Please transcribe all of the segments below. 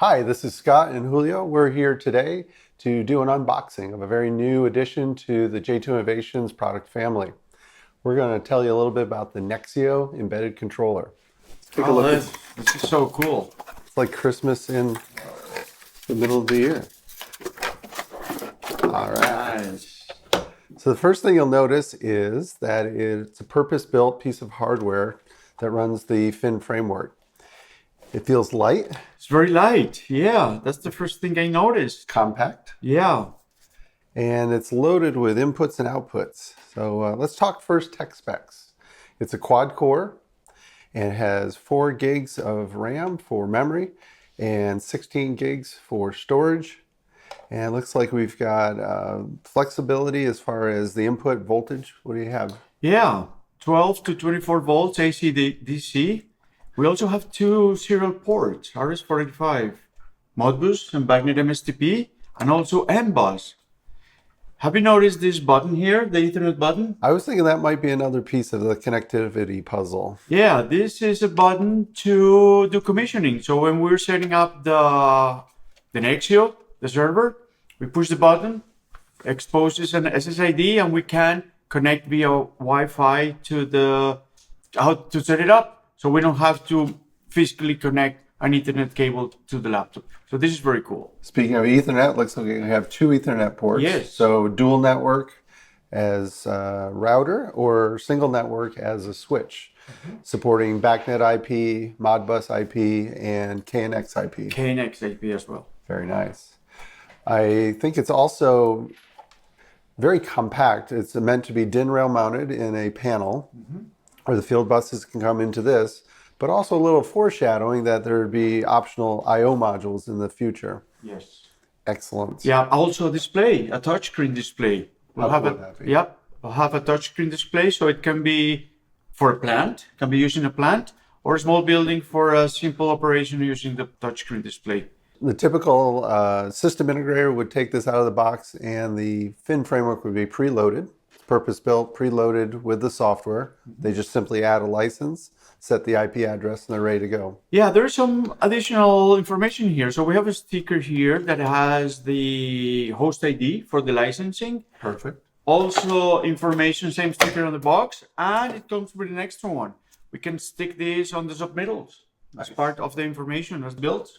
Hi, this is Scott and Julio. We're here today to do an unboxing of a very new addition to the J2 Innovations product family. We're going to tell you a little bit about the NEXIO embedded controller. Let's take a look. This is so cool. It's like Christmas in the middle of the year. All right. Nice. So the first thing you'll notice is that it's a purpose-built piece of hardware that runs the Fin framework. It feels light. It's very light. Yeah, that's the first thing I noticed. Compact. Yeah. And it's loaded with inputs and outputs. So let's talk first tech specs. It's a quad core and it has 4 gigs of RAM for memory and 16 gigs for storage. And it looks like we've got flexibility as far as the input voltage. What do you have? Yeah, 12 to 24 volts AC DC. We also have 2 serial ports, RS485, Modbus and BACnet MSTP, and also Unbox. Have you noticed this button here, the Ethernet button? I was thinking that might be another piece of the connectivity puzzle. Yeah, this is a button to do commissioning. So when we're setting up the NEXIO, the server, we push the button, exposes an SSID, and we can connect via Wi-Fi to how to set it up. So we don't have to physically connect an Ethernet cable to the laptop. So this is very cool. Speaking of Ethernet, looks like we have 2 Ethernet ports. Yes. So dual network as a router or single network as a switch, supporting BACnet IP, Modbus IP, and KNX IP. KNX IP as well. Very nice. I think it's also very compact. It's meant to be DIN rail mounted in a panel. Or the field buses can come into this, but also a little foreshadowing that there would be optional I/O modules in the future. Yes. Excellent. Yeah, also display, a touchscreen display. We'll have we'll have a touchscreen display, so it can be for a plant, can be used in a plant, or a small building for a simple operation using the touchscreen display. The typical system integrator would take this out of the box and the Fin framework would be preloaded. Purpose-built, preloaded with the software. They just simply add a license, set the IP address, and they're ready to go. Yeah, there's some additional information here. So we have a sticker here that has the host ID for the licensing. Perfect. Also information, same sticker on the box, and it comes with an extra one. We can stick this on the submittals as part of the information as built.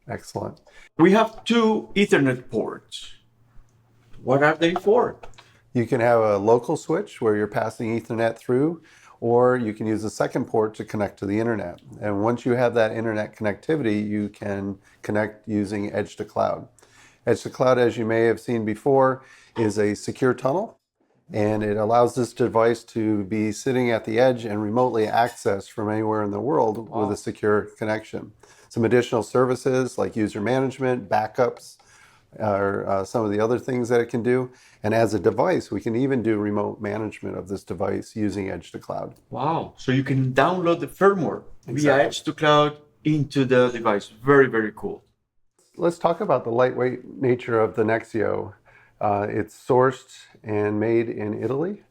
Excellent. We have 2 Ethernet ports. What are they for? You can have a local switch where you're passing Ethernet through, or you can use a second port to connect to the internet. And once you have that internet connectivity, you can connect using edge to cloud. Edge to cloud, as you may have seen before, is a secure tunnel, and it allows this device to be sitting at the edge and remotely accessed from anywhere in the world with a secure connection. Some additional services like user management, backups, or some of the other things that it can do. And as a device, we can even do remote management of this device using edge to cloud. Wow. So you can download the firmware via edge to cloud into the device. Very, very cool. Let's talk about the lightweight nature of the NEXIO. It's sourced and made in Italy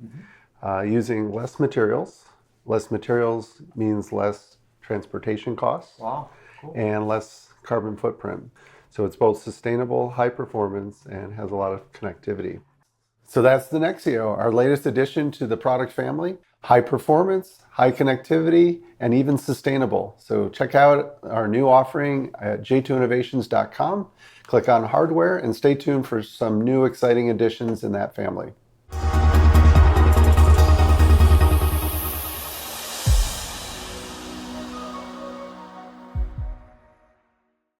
using less materials. Less materials means less transportation costs. Wow. Cool. And less carbon footprint. So it's both sustainable, high performance, and has a lot of connectivity. So that's the NEXIO, our latest addition to the product family. High performance, high connectivity, and even sustainable. So check out our new offering at j2innovations.com. Click on hardware and stay tuned for some new exciting additions in that family.